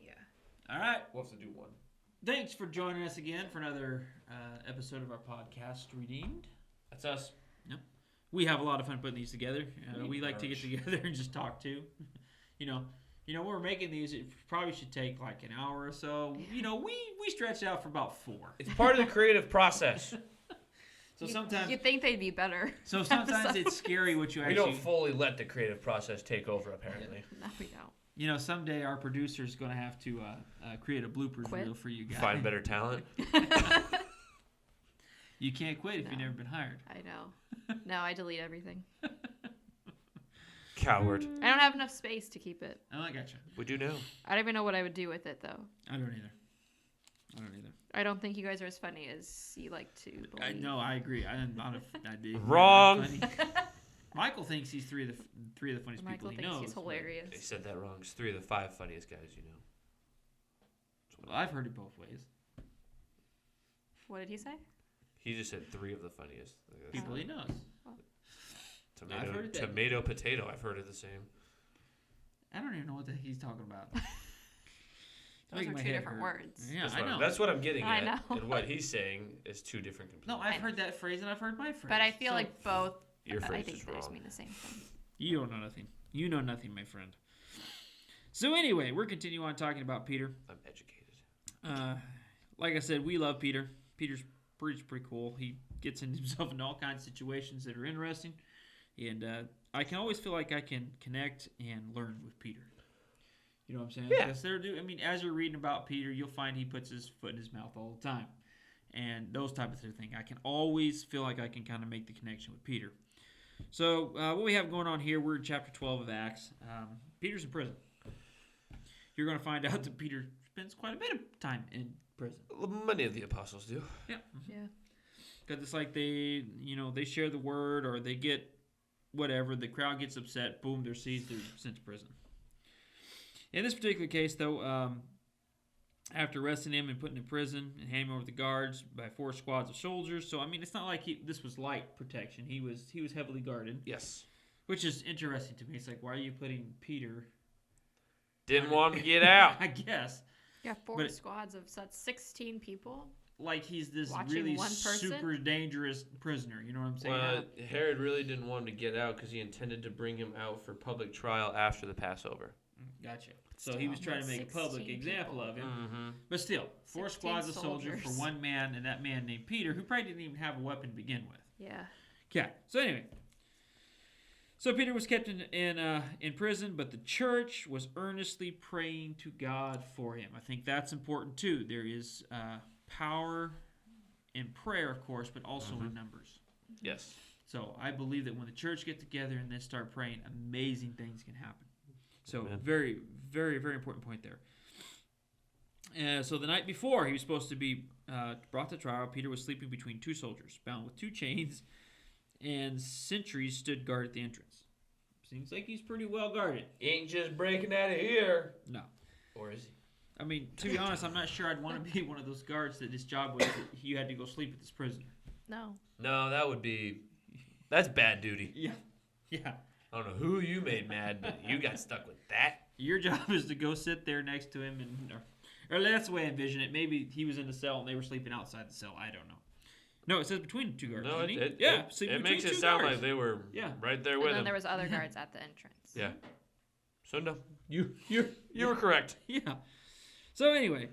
Yeah. All right. We'll have to do one. Thanks for joining us again for another episode of our podcast, Redeemed. That's us. Yep. We have a lot of fun putting these together. We like to get together and just talk too. You know, when we're making these, it probably should take like an hour or so. You know, we stretch out for about 4. It's part of the creative process. So sometimes You'd think they'd be better. So sometimes it's scary what you We actually. don't fully let the creative process take over, apparently. No, we don't. You know, someday our producer's going to have to create a bloopers reel for you guys. Find better talent. You can't quit if you've never been hired. I know. No, I delete everything. Coward. I don't have enough space to keep it. Oh, I gotcha. We do know. I don't even know what I would do with it, though. I don't either. I don't think you guys are as funny as you like to believe. No, I agree. I'm not a Wrong. Michael thinks he's three of the funniest Michael people he thinks knows. he's hilarious. They said that wrong. It's 3 of the 5 funniest guys you know. Well, I've heard it both ways. What did he say? He just said 3 of the funniest. People he knows. I've heard that. Tomato, potato. I've heard it the same. I don't even know what the heck he's talking about. Those are 2 different words. Yeah, I know. That's what I'm getting I at. know. And what he's saying is 2 different completely. No, I've heard that phrase and I've heard my phrase. But I feel like both. Your I phrase think is they just wrong. mean the same thing. You don't know nothing. You know nothing, my friend. So anyway, we're continuing on talking about Peter. I'm educated. Like I said, we love Peter. Peter's pretty cool. He gets himself into all kinds of situations that are interesting. And I can always feel like I can connect and learn with Peter. You know what I'm saying? Yeah. As you're reading about Peter, you'll find he puts his foot in his mouth all the time. And those type of things. I can always feel like I can kind of make the connection with Peter. So what we have going on here, we're in chapter 12 of Acts. Peter's in prison. You're going to find out that Peter spends quite a bit of time in prison. Many of the apostles do. Yeah. Yeah. Because it's like they share the word or they get whatever. The crowd gets upset. Boom, they're seized. They're sent to prison. In this particular case, though, after arresting him and putting him in prison and handing him over to the guards by 4 squads of soldiers. So, I mean, it's not like this was light protection. He was heavily guarded. Yes. Which is interesting to me. It's like, why are you putting Peter... Didn't want him to get out. I guess. Yeah, 4 squads of 16 people. Like he's this Watching really one person? super dangerous prisoner. You know what I'm saying? Well, Herod really didn't want him to get out because he intended to bring him out for public trial after the Passover. Gotcha. So he was trying to make a public example of him. Mm-hmm. But still, 4 squads of soldiers for one man, and that man named Peter, who probably didn't even have a weapon to begin with. Yeah. Okay. So anyway. So Peter was kept in prison, but the church was earnestly praying to God for him. I think that's important too. There is power in prayer, of course, but also in numbers. Yes. So I believe that when the church get together and they start praying, amazing things can happen. So Amen. very, very, very important point there. So the night before he was supposed to be brought to trial, Peter was sleeping between 2 soldiers, bound with 2 chains, and sentries stood guard at the entrance. Seems like he's pretty well guarded. Ain't just breaking out of here. No. Or is he? I mean, to be honest, I'm not sure I'd want to be one of those guards that his job was that you had to go sleep with this prisoner. No. No, that's bad duty. Yeah. Yeah. I don't know who you made mad, but you got stuck with that. Your job is to go sit there next to him, or that's the way I envision it. Maybe he was in the cell and they were sleeping outside the cell. I don't know. No, it says between the 2 guards. No, it makes it sound like they were right there with And then him. there was other guards at the entrance. Yeah. So no, you were correct. Yeah. So anyway,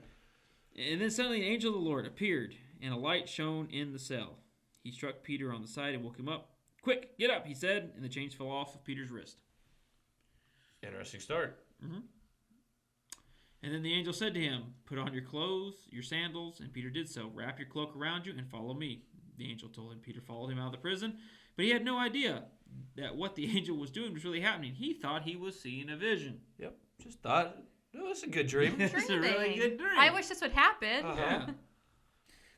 and then suddenly an angel of the Lord appeared, and a light shone in the cell. He struck Peter on the side and woke him up. "Quick, get up," he said, and the chains fell off of Peter's wrist. Interesting start. Mm-hmm. And then the angel said to him, "Put on your clothes, your sandals," and Peter did so. "Wrap your cloak around you and follow me." The angel told him. Peter followed him out of the prison, but he had no idea that what the angel was doing was really happening. He thought he was seeing a vision. Yep. Just thought, no, it's a good dream. It's a really good dream. I wish this would happen. Yeah.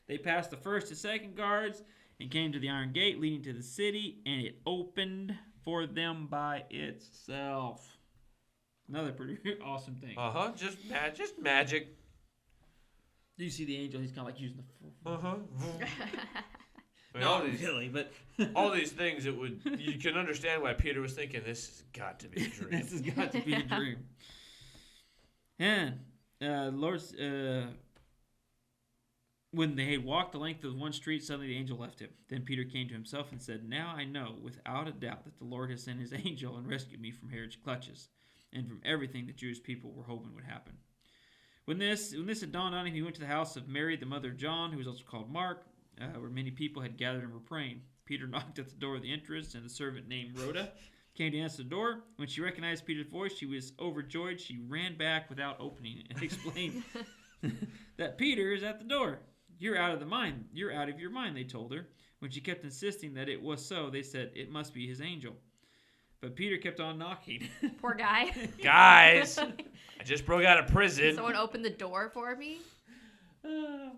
They passed the first and second guards and came to the iron gate leading to the city, and it opened for them by itself. Another pretty awesome thing. Just magic. Do you see the angel? He's kind of like using the... I mean, all these things, you can understand why Peter was thinking, this has got to be a dream. This has got to be a dream. And Lord's when they had walked the length of one street, suddenly the angel left him. Then Peter came to himself and said, "Now I know without a doubt that the Lord has sent his angel and rescued me from Herod's clutches and from everything the Jewish people were hoping would happen." When this had dawned on him, he went to the house of Mary, the mother of John, who was also called Mark, where many people had gathered and were praying. Peter knocked at the door of the entrance, and the servant named Rhoda came to answer the door. When she recognized Peter's voice, she was overjoyed. She ran back without opening it and explained that Peter is at the door. "You're out of your mind," they told her. When she kept insisting that it was so, they said, "It must be his angel." But Peter kept on knocking. Poor guy. Guys, I just broke out of prison. Someone opened the door for me. Yeah.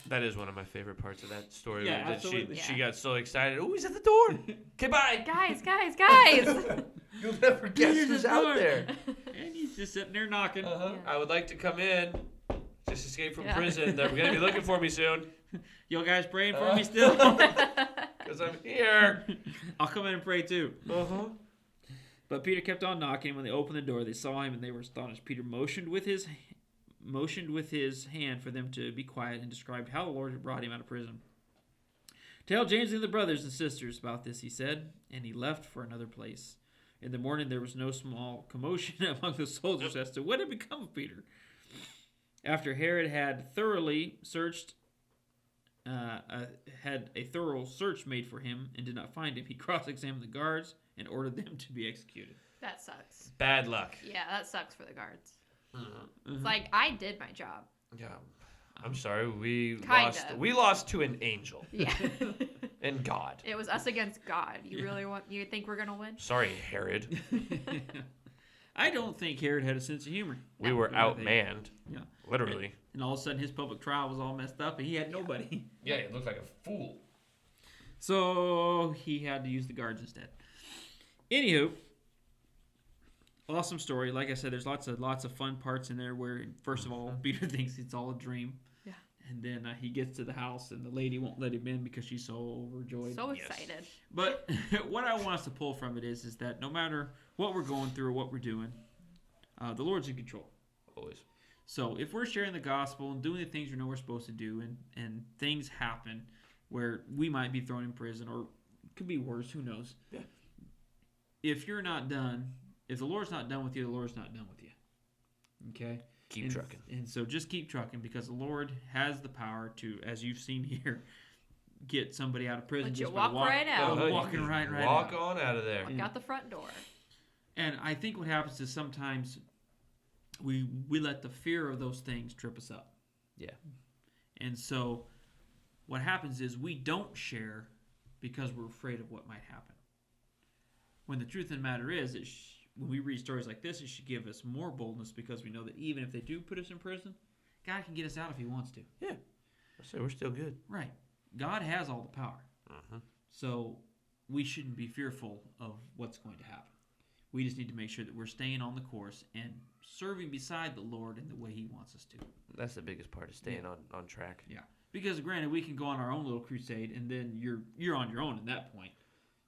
That is one of my favorite parts of that story. Yeah, that absolutely. she got so excited. Oh, he's at the door. Okay, bye. Guys. You'll never guess Peter's who's at the out door. there. And he's just sitting there knocking. Uh-huh. Yeah. I would like to come in. Just escaped from Yeah. prison. They're going to be looking for me soon. You guys praying for me still? Because I'm here. I'll come in and pray too. Uh-huh. But Peter kept on knocking. When they opened the door, they saw him and they were astonished. Peter motioned with his hand for them to be quiet and described how the Lord had brought him out of prison. "Tell James and the brothers and sisters about this," he said, and he left for another place. In the morning there was no small commotion among the soldiers as to what had become of Peter. After Herod had thoroughly searched, had a thorough search made for him and did not find him, he cross-examined the guards and ordered them to be executed. That sucks. Bad luck. Yeah, that sucks for the guards. Mm-hmm. It's like, I did my job. Yeah. I'm sorry. We Kinda. lost to an angel Yeah. and God. It was us against God. You think we're going to win? Sorry, Herod. I don't think Herod had a sense of humor. We were Yeah, outmanned. Yeah. Literally. And all of a sudden his public trial was all messed up and he had nobody. Yeah, he looked like a fool. So he had to use the guards instead. Anywho, awesome story. Like I said, there's lots of fun parts in there where, first of all, Peter thinks it's all a dream. Yeah. And then he gets to the house and the lady won't let him in because she's so overjoyed. So Yes. excited. But what I want us to pull from it is that no matter what we're going through or what we're doing, the Lord's in control. Always. So if we're sharing the gospel and doing the things we know we're supposed to do, and things happen where we might be thrown in prison or it could be worse, who knows? Yeah. If you're not done, if the Lord's not done with you, the Lord's not done with you. Okay? Keep trucking. And so just keep trucking because the Lord has the power to, as you've seen here, get somebody out of prison Let you just by walk right out. walking right Walk out. on out of there. Walk out the front door. And I think what happens is sometimes we let the fear of those things trip us up. Yeah. And so what happens is we don't share because we're afraid of what might happen. When the truth of the matter is, when we read stories like this, it should give us more boldness because we know that even if they do put us in prison, God can get us out if he wants to. Yeah. So we're still good. Right. God has all the power. Uh-huh. So we shouldn't be fearful of what's going to happen. We just need to make sure that we're staying on the course and serving beside the Lord in the way he wants us to. That's the biggest part of staying on track. Yeah. Because granted, we can go on our own little crusade and then you're on your own at that point.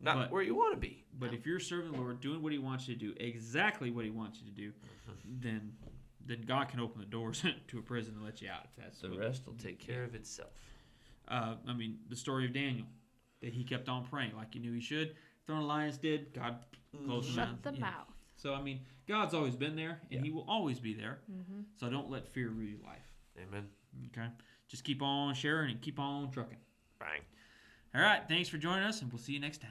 Not where you want to be. But if you're serving the Lord, doing what he wants you to do, exactly what he wants you to do, then God can open the doors to a prison and let you out. If that's The rest will take care of itself. I mean, the story of Daniel, that he kept on praying like he knew he should. Thrown the lions did, God closed his mouth. Shut the Yeah. mouth. So, I mean, God's always been there, and he will always be there. Mm-hmm. So don't let fear rule your life. Amen. Okay? Just keep on sharing and keep on trucking. Bang. All right, thanks for joining us, and we'll see you next time.